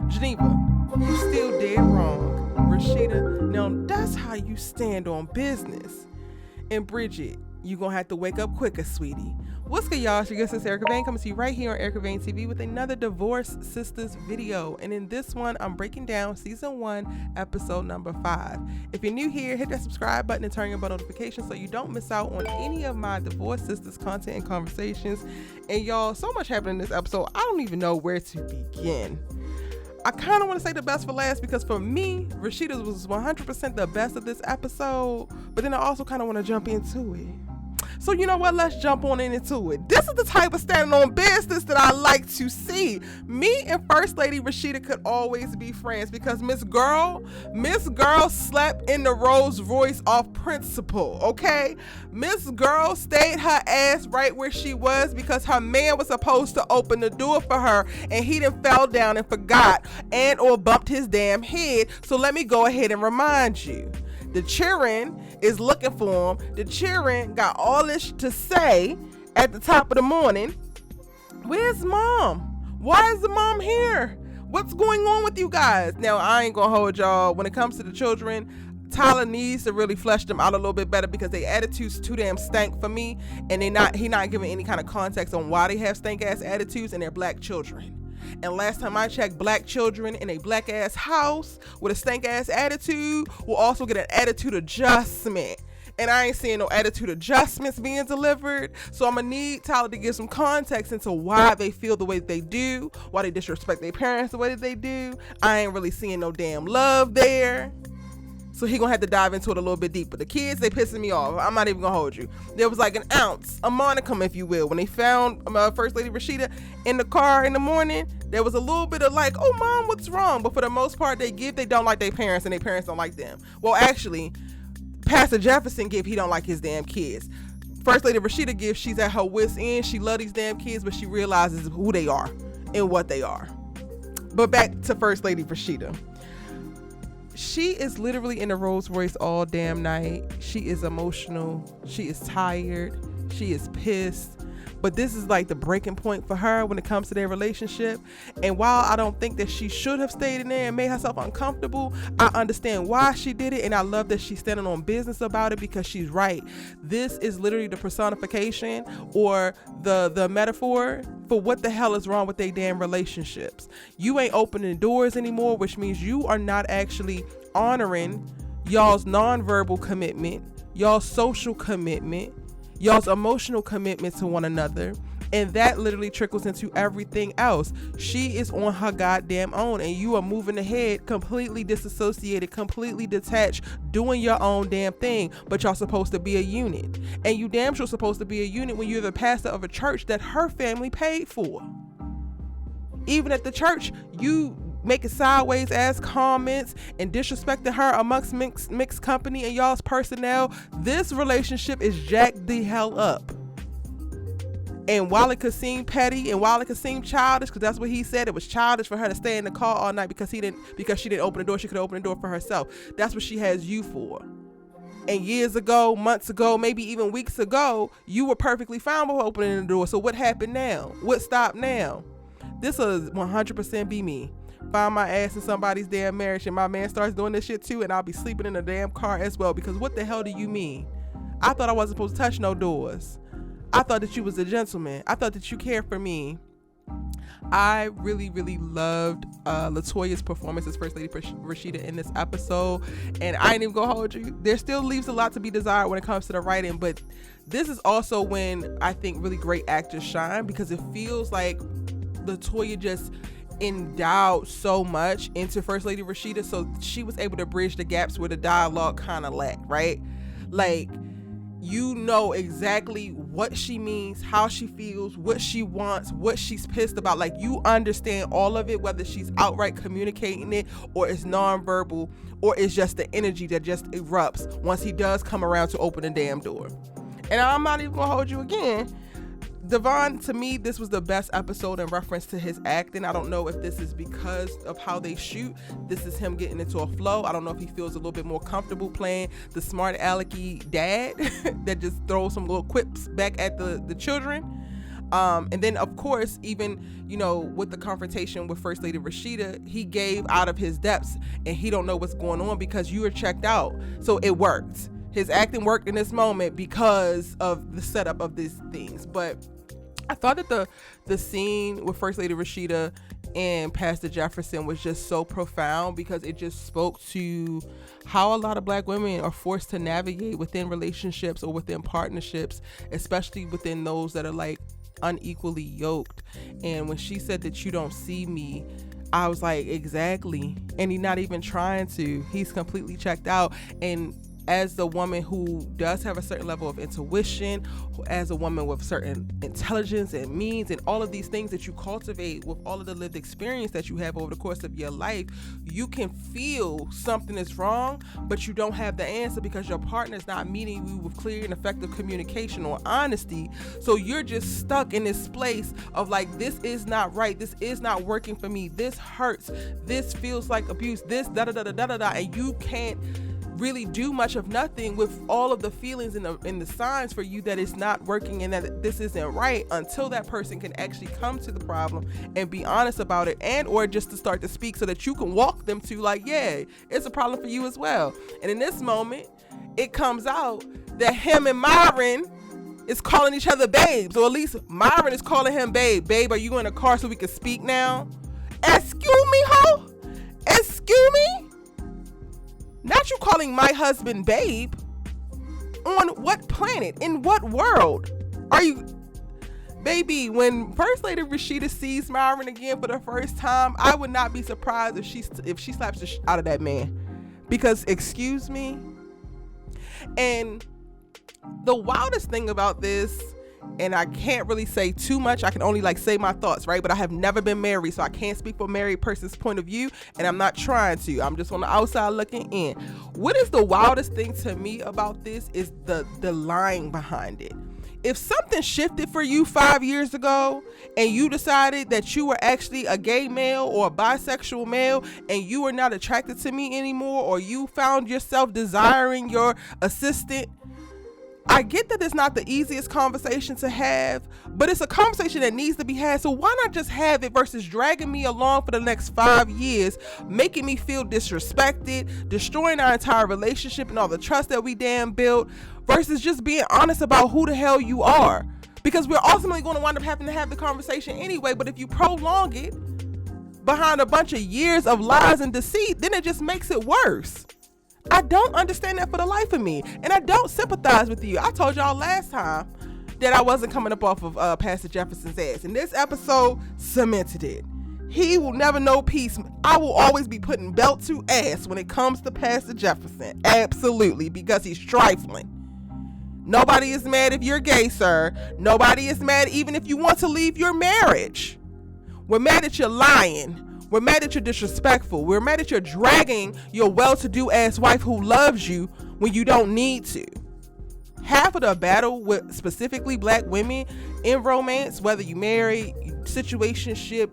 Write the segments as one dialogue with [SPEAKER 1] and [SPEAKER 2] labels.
[SPEAKER 1] Geneva, you still dead wrong. Rasheda, now that's how you stand on business. And Bridgette, you gonna have to wake up quicker, sweetie. What's good, y'all? It's your sister Erica Vane coming to you right here on Erica Vane TV with another Divorce Sisters video. And in this one, I'm breaking down season 1, episode number 5. If you're new here, hit that subscribe button and turn your bell notifications so you don't miss out on any of my Divorce Sisters content and conversations. And y'all, so much happened in this episode, I don't even know where to begin. I kind of want to say the best for last because for me, Rasheda was 100% the best of this episode, but then I also kind of want to jump into it. So you know what, let's jump on into it. This is the type of standing on business that I like to see. Me and First Lady Rasheda could always be friends because Miss Girl slept in the Rolls Royce off principle, okay? Miss Girl stayed her ass right where she was because her man was supposed to open the door for her and he done fell down and forgot and or bumped his damn head. So let me go ahead and remind you. The children is looking for him. The children got all this to say at the top of the morning. Where's mom? Why is the mom here? What's going on with you guys? Now, I ain't gonna hold y'all. When it comes to the children, Tyler needs to really flesh them out a little bit better because their attitudes too damn stank for me, and he not giving any kind of context on why they have stank ass attitudes, and they're black children. And last time I checked, black children in a black ass house with a stank ass attitude will also get an attitude adjustment. And I ain't seeing no attitude adjustments being delivered. So I'm gonna need Tyler to give some context into why they feel the way they do, why they disrespect their parents the way that they do. I ain't really seeing no damn love there. So he gonna have to dive into it a little bit deeper. The kids, they pissing me off. I'm not even gonna hold you. There was like an ounce, a monicum, if you will. When they found First Lady Rasheda in the car in the morning, there was a little bit of like, oh, mom, what's wrong? But for the most part, they don't like their parents and their parents don't like them. Well, actually, Pastor Jefferson he don't like his damn kids. First Lady Rasheda gives, she's at her wit's end. She love these damn kids, but she realizes who they are and what they are. But back to First Lady Rasheda. She is literally in the Rolls Royce all damn night. She is emotional. She is tired. She is pissed. But this is like the breaking point for her when it comes to their relationship. And while I don't think that she should have stayed in there and made herself uncomfortable, I understand why she did it. And I love that she's standing on business about it because she's right. This is literally the personification or the metaphor for what the hell is wrong with their damn relationships. You ain't opening doors anymore, which means you are not actually honoring y'all's nonverbal commitment, y'all's social commitment, y'all's emotional commitment to one another, and that literally trickles into everything else. She is on her goddamn own and you are moving ahead completely disassociated, completely detached, doing your own damn thing, but y'all supposed to be a unit. And you damn sure supposed to be a unit when you're the pastor of a church that her family paid for. Even at the church, you making sideways ass comments and disrespecting her amongst mixed company and y'all's personnel. This relationship is jacked the hell up. And while it could seem petty and while it could seem childish, because that's what he said, it was childish for her to stay in the car all night because she didn't open the door. She could open the door for herself. That's what she has you for. And years ago, months ago, maybe even weeks ago, you were perfectly fine with opening the door. So what happened now? What stopped now? This will 100% be me. Find my ass in somebody's damn marriage and my man starts doing this shit too, and I'll be sleeping in a damn car as well, because what the hell do you mean? I thought I wasn't supposed to touch no doors. I thought that you was a gentleman. I thought that you cared for me. I really, really loved LeToya's performance as First Lady Rasheda in this episode, and I ain't even gonna hold you. There still leaves a lot to be desired when it comes to the writing, but this is also when I think really great actors shine, because it feels like LeToya just endowed so much into First Lady Rasheda, so she was able to bridge the gaps where the dialogue kind of lacked, right? Like, you know exactly what she means, how she feels, what she wants, what she's pissed about. Like, you understand all of it, whether she's outright communicating it or it's nonverbal or it's just the energy that just erupts once he does come around to open the damn door. And I'm not even gonna hold you again. Devon, to me, this was the best episode in reference to his acting. I don't know if this is because of how they shoot. This is him getting into a flow. I don't know if he feels a little bit more comfortable playing the smart alecky dad that just throws some little quips back at the children. And then of course, even, you know, with the confrontation with First Lady Rasheda, he gave out of his depths and he don't know what's going on because you were checked out. So it worked. His acting worked in this moment because of the setup of these things. But I thought that the scene with First Lady Rasheda and Pastor Jefferson was just so profound because it just spoke to how a lot of Black women are forced to navigate within relationships or within partnerships, especially within those that are like unequally yoked. And when she said that you don't see me, I was like, exactly. And he's not even trying to. He's completely checked out. And as the woman who does have a certain level of intuition, as a woman with certain intelligence and means and all of these things that you cultivate with all of the lived experience that you have over the course of your life, you can feel something is wrong, but you don't have the answer because your partner is not meeting you with clear and effective communication or honesty. So you're just stuck in this place of like, this is not right. This is not working for me. This hurts. This feels like abuse. This da-da-da-da-da-da-da. And you can't really do much of nothing with all of the feelings and the signs for you that it's not working and that this isn't right until that person can actually come to the problem and be honest about it, and or just to start to speak so that you can walk them to like, yeah, it's a problem for you as well. And in this moment, it comes out that him and Myron is calling each other babes, or at least Myron is calling him babe. Babe, are you in a car so we can speak now? Excuse me, ho? Excuse me? Not you calling my husband babe. On what planet? In what world are you? Baby, when First Lady Rasheda sees Myron again for the first time, I would not be surprised if she slaps the out of that man. Because, excuse me. And the wildest thing about this, and I can't really say too much, I can only like say my thoughts, right? But I have never been married, so I can't speak from a married person's point of view, and I'm not trying to. I'm just on the outside looking in. What is the wildest thing to me about this is the lying behind it. If something shifted for you 5 years ago and you decided that you were actually a gay male or a bisexual male and you were not attracted to me anymore, or you found yourself desiring your assistant, I get that it's not the easiest conversation to have, but it's a conversation that needs to be had. So why not just have it versus dragging me along for the next 5 years, making me feel disrespected, destroying our entire relationship and all the trust that we damn built, versus just being honest about who the hell you are. Because we're ultimately going to wind up having to have the conversation anyway, but if you prolong it behind a bunch of years of lies and deceit, then it just makes it worse. I don't understand that for the life of me, and I don't sympathize with you. I told y'all last time that I wasn't coming up off of Pastor Jefferson's ass, and this episode cemented it. He will never know peace. I will always be putting belt to ass when it comes to Pastor Jefferson. Absolutely, because he's trifling. Nobody is mad if you're gay, sir. Nobody is mad even if you want to leave your marriage. We're mad that you're lying. We're mad that you're disrespectful. We're mad that you're dragging your well-to-do ass wife who loves you when you don't need to. Half of the battle with specifically Black women in romance, whether you married, situationship,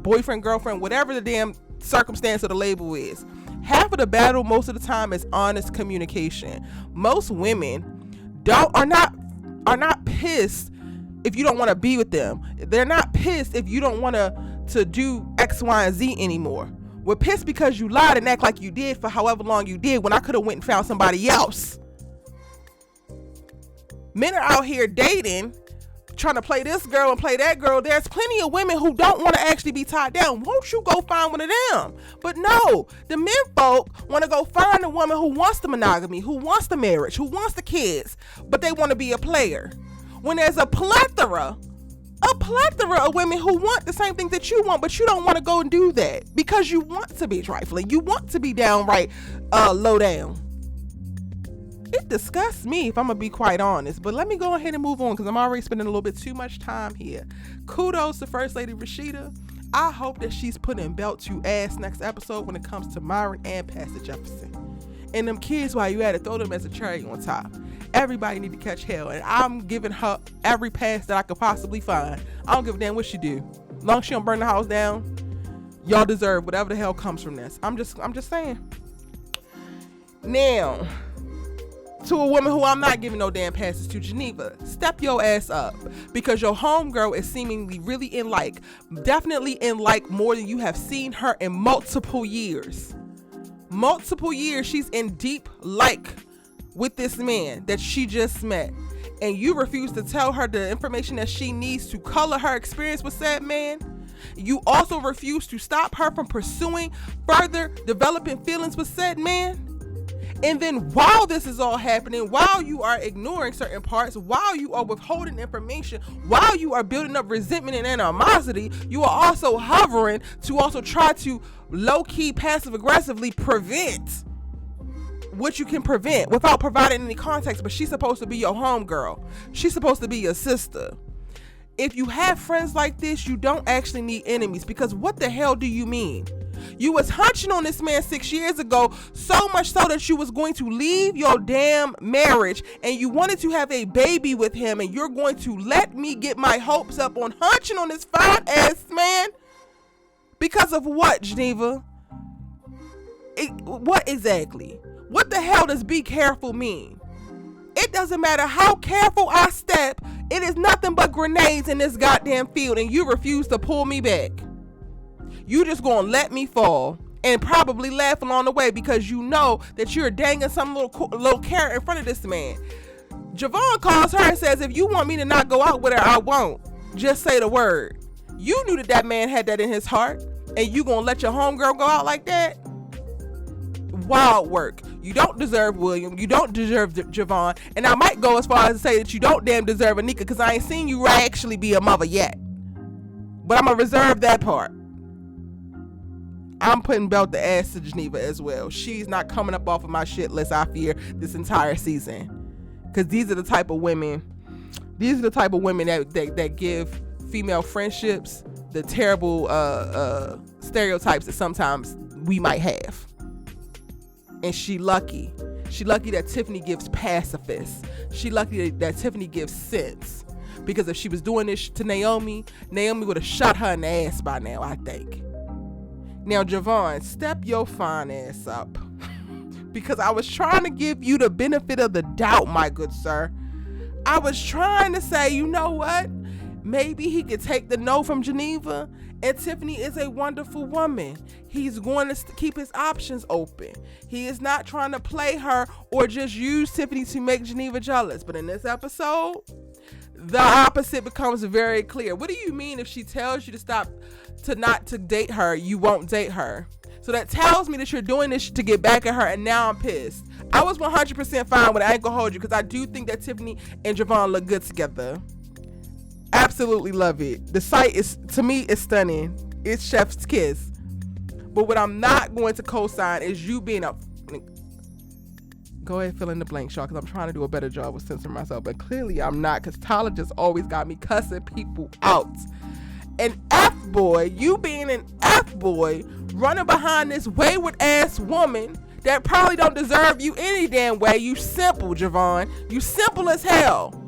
[SPEAKER 1] boyfriend, girlfriend, whatever the damn circumstance of the label is, half of the battle most of the time is honest communication. Most women are not pissed if you don't want to be with them. They're not pissed if you don't want to do X, Y, and Z anymore. We're pissed because you lied and act like you did for however long you did when I could have went and found somebody else. Men are out here dating, trying to play this girl and play that girl. There's plenty of women who don't want to actually be tied down. Won't you go find one of them? But no, the men folk want to go find a woman who wants the monogamy, who wants the marriage, who wants the kids, but they want to be a player. When there's a plethora of women who want the same things that you want, but you don't want to go and do that because you want to be trifling. You want to be downright low down. It disgusts me, if I'm going to be quite honest. But let me go ahead and move on because I'm already spending a little bit too much time here. Kudos to First Lady Rasheda. I hope that she's putting belt to ass next episode when it comes to Myron and Pastor Jefferson. And them kids, while you at it, throw them as a cherry on top. Everybody need to catch hell, and I'm giving her every pass that I could possibly find. I don't give a damn what she do. As long as she don't burn the house down, y'all deserve whatever the hell comes from this. I'm just saying. Now, to a woman who I'm not giving no damn passes to, Geneva, step your ass up, because your homegirl is seemingly really in like, definitely in like more than you have seen her in multiple years. Multiple years she's in deep like with this man that she just met, and you refuse to tell her the information that she needs to color her experience with said man. You also refuse to stop her from pursuing further developing feelings with said man. And then while this is all happening, while you are ignoring certain parts, while you are withholding information, while you are building up resentment and animosity, you are also hovering to also try to low-key, passive-aggressively prevent what you can prevent without providing any context. But she's supposed to be your homegirl. She's supposed to be your sister. If you have friends like this, you don't actually need enemies, because what the hell do you mean? You was hunching on this man 6 years ago, so much so that you was going to leave your damn marriage and you wanted to have a baby with him, and you're going to let me get my hopes up on hunching on this fine ass man? Because of what, Geneva? What exactly? What the hell does be careful mean? It doesn't matter how careful I step, it is nothing but grenades in this goddamn field, and you refuse to pull me back. You just gonna let me fall and probably laugh along the way, because you know that you're dangling some little carrot in front of this man. Javon calls her and says, if you want me to not go out with her, I won't. Just say the word. You knew that man had that in his heart, and you gonna let your homegirl go out like that? Wild work. You don't deserve William. You don't deserve Javon. And I might go as far as to say that you don't damn deserve Anika, because I ain't seen you actually be a mother yet. But I'm gonna reserve that part. I'm putting belt the ass to Geneva as well. She's not coming up off of my shit list, I fear, this entire season. Because these are the type of women that give female friendships the terrible stereotypes that sometimes we might have. And she lucky. She lucky that Tiffany gives pacifist. She lucky that Tiffany gives sense. Because if she was doing this to Naomi would have shot her in the ass by now, I think. Now, Javon, step your fine ass up. Because I was trying to give you the benefit of the doubt, my good sir. I was trying to say, you know what? Maybe he could take the no from Geneva, and Tiffany is a wonderful woman. He's going to keep his options open. He is not trying to play her or just use Tiffany to make Geneva jealous. But in this episode, the opposite becomes very clear. What do you mean if she tells you not to date her, you won't date her? So that tells me that you're doing this to get back at her, and now I'm pissed. I was 100% fine with it. I ain't gonna hold you, because I do think that Tiffany and Javon look good together. Absolutely love it. The sight is, to me, is stunning. It's chef's kiss. But what I'm not going to co-sign is you being a... Go ahead, fill in the blank, Shaw, because I'm trying to do a better job with censoring myself. But clearly I'm not, because Tyler just always got me cussing people out. An F-boy, you being an F-boy, running behind this wayward-ass woman that probably don't deserve you any damn way. You simple, Javon. You simple as hell.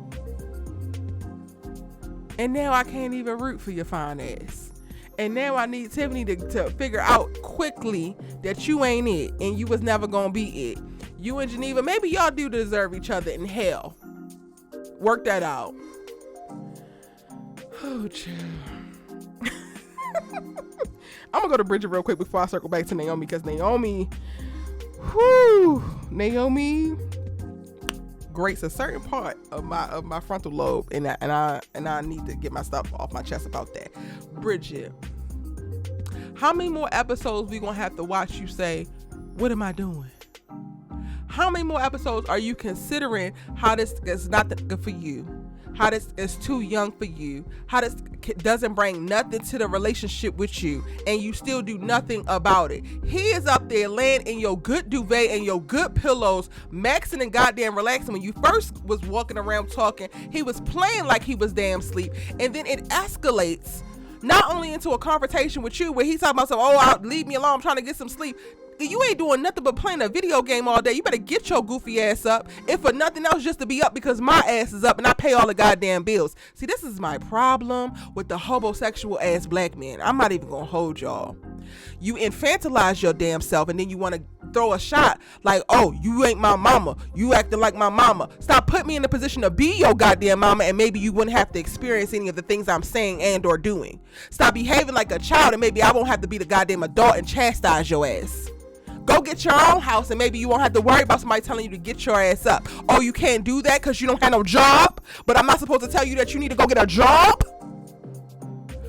[SPEAKER 1] And now I can't even root for your fine ass. And now I need Tiffany to figure out quickly that you ain't it, and you was never gonna be it. You and Geneva, maybe y'all do deserve each other in hell. Work that out. Oh, child. I'm gonna go to Bridgette real quick before I circle back to Naomi, because Naomi grates a certain part of my frontal lobe, and I need to get my stuff off my chest about that. Bridgette, how many more episodes we gonna have to watch you say, what am I doing? How many more episodes are you considering how this is not good for you? How this is too young for you? How this doesn't bring nothing to the relationship with you, and you still do nothing about it? He is up there laying in your good duvet and your good pillows, maxing and goddamn relaxing. When you first was walking around talking, he was playing like he was damn asleep, and then it escalates not only into a confrontation with you where he's talking about leave me alone, I'm trying to get some sleep. You ain't doing nothing but playing a video game all day. You better get your goofy ass up, if for nothing else, just to be up, because my ass is up and I pay all the goddamn bills. See, this is my problem with the homosexual ass black men. I'm not even gonna hold y'all. You infantilize your damn self, and then you want to throw a shot like, oh, you ain't my mama, you acting like my mama. Stop putting me in the position to be your goddamn mama, and maybe you wouldn't have to experience any of the things I'm saying and or doing. Stop behaving like a child, and maybe I won't have to be the goddamn adult and chastise your ass. Go get your own house, and maybe you won't have to worry about somebody telling you to get your ass up. Oh, you can't do that because you don't have no job, but I'm not supposed to tell you that you need to go get a job?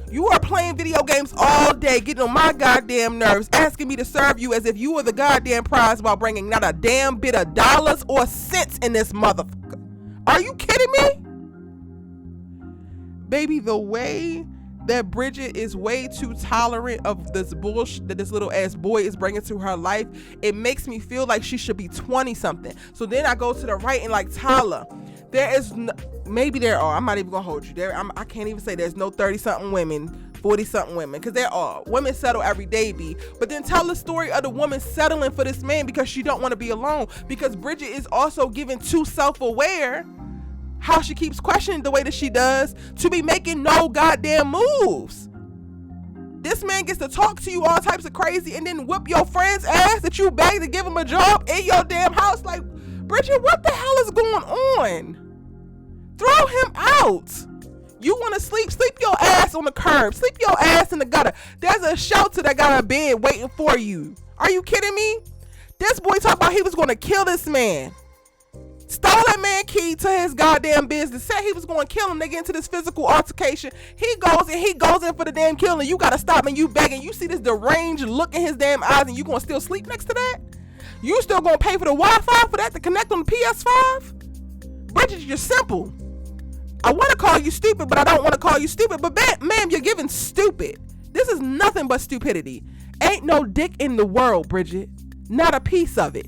[SPEAKER 1] You are playing video games all day, getting on my goddamn nerves, asking me to serve you as if you were the goddamn prize while bringing not a damn bit of dollars or cents in this motherfucker. Are you kidding me? Baby, the way that Bridgette is way too tolerant of this bullshit that this little ass boy is bringing to her life, it makes me feel like she should be 20 something. So then I go to the right and like, Tyler, there is maybe there are, I'm not even gonna hold you there, I can't even say there's no 30 something women, 40 something women, because there are. Women settle every day, B. But then tell the story of the woman settling for this man because she don't want to be alone, because Bridgette is also given too self-aware how she keeps questioning the way that she does to be making no goddamn moves. This man gets to talk to you all types of crazy and then whip your friend's ass that you begged to give him a job in your damn house. Like, Bridgette, what the hell is going on? Throw him out. You want to sleep your ass on the curb, sleep your ass in the gutter. There's a shelter that got a bed waiting for you. Are you kidding me? This boy talked about he was going to kill this man. Stole that man key to his goddamn business. Said he was going to kill him. They get into this physical altercation. He goes in for the damn killing. You got to stop and you begging. You see this deranged look in his damn eyes, and you going to still sleep next to that? You still going to pay for the Wi-Fi for that to connect on the PS5? Bridgette, you're simple. I want to call you stupid, but I don't want to call you stupid. But ma'am, you're giving stupid. This is nothing but stupidity. Ain't no dick in the world, Bridgette. Not a piece of it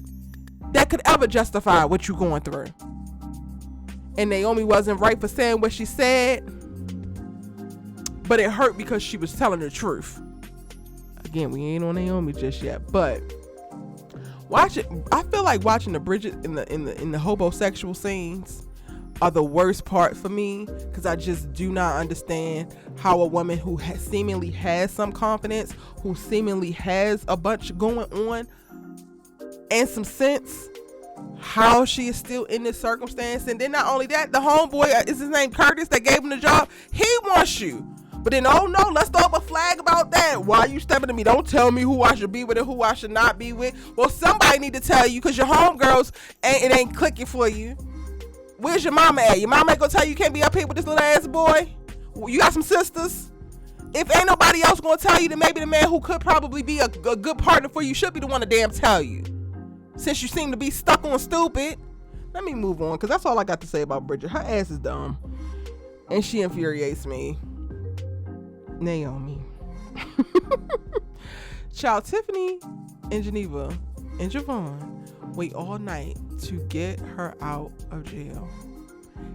[SPEAKER 1] that could ever justify what you're going through. And Naomi wasn't right for saying what she said, but it hurt because she was telling the truth. Again, we ain't on Naomi just yet, but watch it. I feel like watching the Bridgette in the homosexual scenes are the worst part for me, because I just do not understand how a woman who seemingly has some confidence, who seemingly has a bunch going on and some sense, how she is still in this circumstance. And then not only that, the homeboy, is his name Curtis, that gave him the job, he wants you. But then, oh no, let's throw up a flag about that. Why are you stepping to me? Don't tell me who I should be with and who I should not be with. Well, somebody need to tell you, because your homegirls, it ain't clicking for you. Where's your mama at? Your mama ain't gonna tell you can't be up here with this little ass boy? You got some sisters? If ain't nobody else gonna tell you, then maybe the man who could probably be a good partner for you should be the one to damn tell you. Since you seem to be stuck on stupid. Let me move on, because that's all I got to say about Bridgette. Her ass is dumb. And she infuriates me. Naomi. Child, Tiffany and Geneva and Javon wait all night to get her out of jail.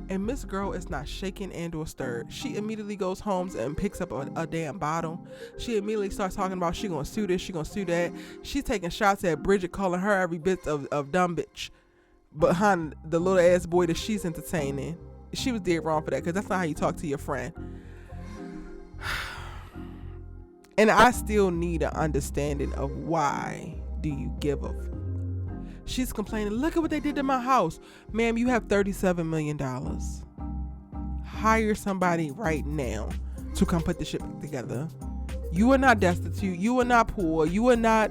[SPEAKER 1] And Miss Girl is not shaken and or stirred. She immediately goes home and picks up a damn bottle. She immediately starts talking about she gonna sue this, she gonna sue that. She's taking shots at Bridgette, calling her every bit of dumb bitch behind the little ass boy that she's entertaining. She was dead wrong for that, because that's not how you talk to your friend. And I still need an understanding of why do you give a She's complaining, look at what they did to my house. Ma'am, you have $37 million. Hire somebody right now to come put the shit back together. You are not destitute. You are not poor. You are not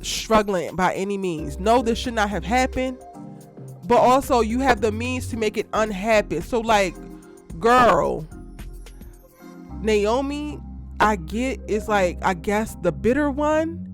[SPEAKER 1] struggling by any means. No, this should not have happened. But also, you have the means to make it unhappen. So, like, girl, Naomi, I get, is like, I guess the bitter one.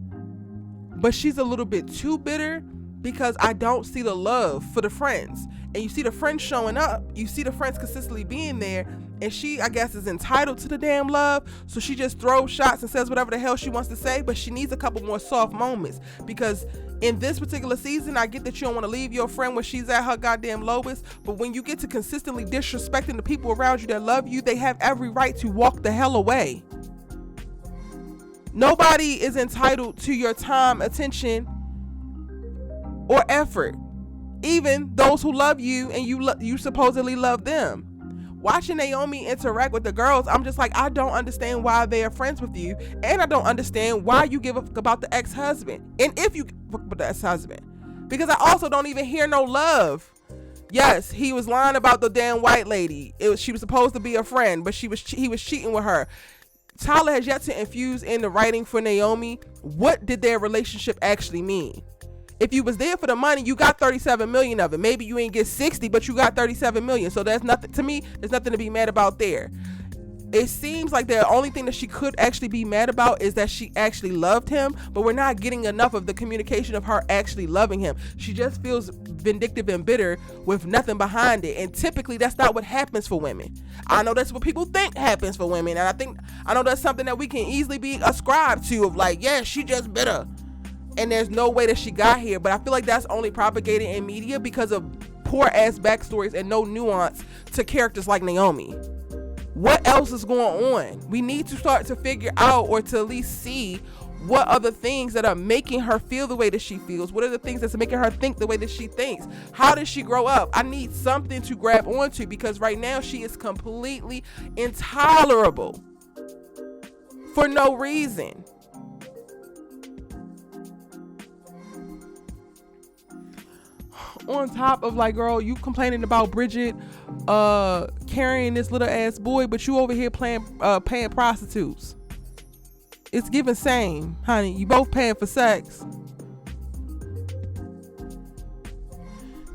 [SPEAKER 1] But she's a little bit too bitter, because I don't see the love for the friends. And you see the friends showing up. You see the friends consistently being there. And she, I guess, is entitled to the damn love. So she just throws shots and says whatever the hell she wants to say. But she needs a couple more soft moments. Because in this particular season, I get that you don't want to leave your friend when she's at her goddamn lowest. But when you get to consistently disrespecting the people around you that love you, they have every right to walk the hell away. Nobody is entitled to your time, attention, or effort. Even those who love you and you supposedly love them. watching Naomi interact with the girls, I'm just like, I don't understand why they are friends with you, and I don't understand why you give a fuck about the ex-husband, and if you give a fuck about the ex-husband, because I also don't even hear no love. Yes, he was lying about the damn white lady. She was supposed to be a friend, but he was cheating with her. Tyler has yet to infuse in the writing for Naomi, what did their relationship actually mean? If you was there for the money, you got 37 million of it. Maybe you ain't get 60, but you got 37 million. So there's nothing, to me, there's nothing to be mad about there. It seems like the only thing that she could actually be mad about is that she actually loved him, but we're not getting enough of the communication of her actually loving him. She just feels vindictive and bitter with nothing behind it. And typically that's not what happens for women. I know that's what people think happens for women. And I know that's something that we can easily be ascribed to, of like, yeah, she just bitter. And there's no way that she got here. But I feel like that's only propagated in media because of poor ass backstories and no nuance to characters like Naomi. What else is going on? We need to start to figure out, or to at least see, what are the things that are making her feel the way that she feels? What are the things that's making her think the way that she thinks? How did she grow up? I need something to grab onto, because right now she is completely intolerable for no reason. On top of, like, girl, you complaining about Bridgette carrying this little ass boy, but you over here paying prostitutes. It's giving same, honey. You both paying for sex.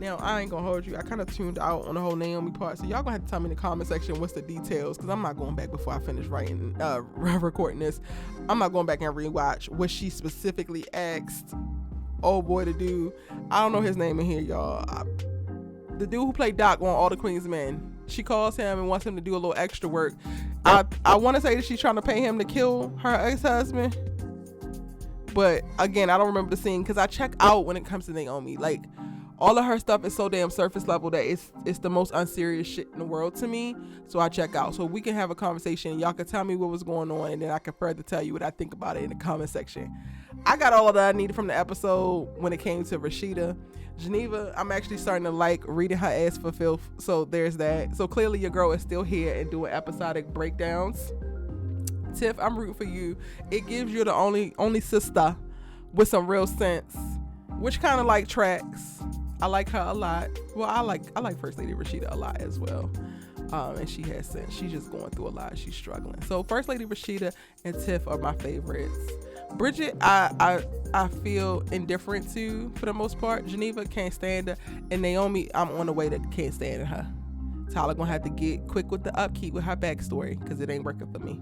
[SPEAKER 1] Now, I ain't gonna hold you. I kind of tuned out on the whole Naomi part, so y'all gonna have to tell me in the comment section what's the details, because I'm not going back before I finish recording this. I'm not going back and rewatch what she specifically asked old boy to do. I don't know his name in here, y'all. The dude who played Doc on All the Queen's Men, she calls him and wants him to do a little extra work. I want to say that she's trying to pay him to kill her ex-husband, but again, I don't remember the scene, because I check out when it comes to Naomi. Like, all of her stuff is so damn surface level that it's the most unserious shit in the world to me. So I check out. So we can have a conversation. Y'all can tell me what was going on, and then I can further tell you what I think about it in the comment section. I got all of that I needed from the episode when it came to Rasheda. Geneva, I'm actually starting to like reading her ass for filth. So there's that. So clearly your girl is still here and doing episodic breakdowns. Tiff, I'm rooting for you. It gives you the only sister with some real sense, which kind of like tracks. I like her a lot. Well, I like First Lady Rasheda a lot as well. And she has sense. She's just going through a lot. She's struggling. So First Lady Rasheda and Tiff are my favorites. Bridgette, I feel indifferent to, for the most part. Geneva, can't stand her. And Naomi, I'm on the way to can't stand her. Tyler gonna have to get quick with the upkeep with her backstory, because it ain't working for me.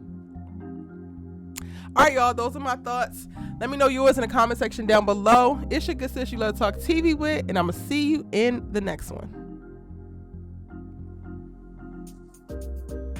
[SPEAKER 1] All right, y'all, those are my thoughts. Let me know yours in the comment section down below. It's your good sis you love to talk TV with, and I'm gonna see you in the next one.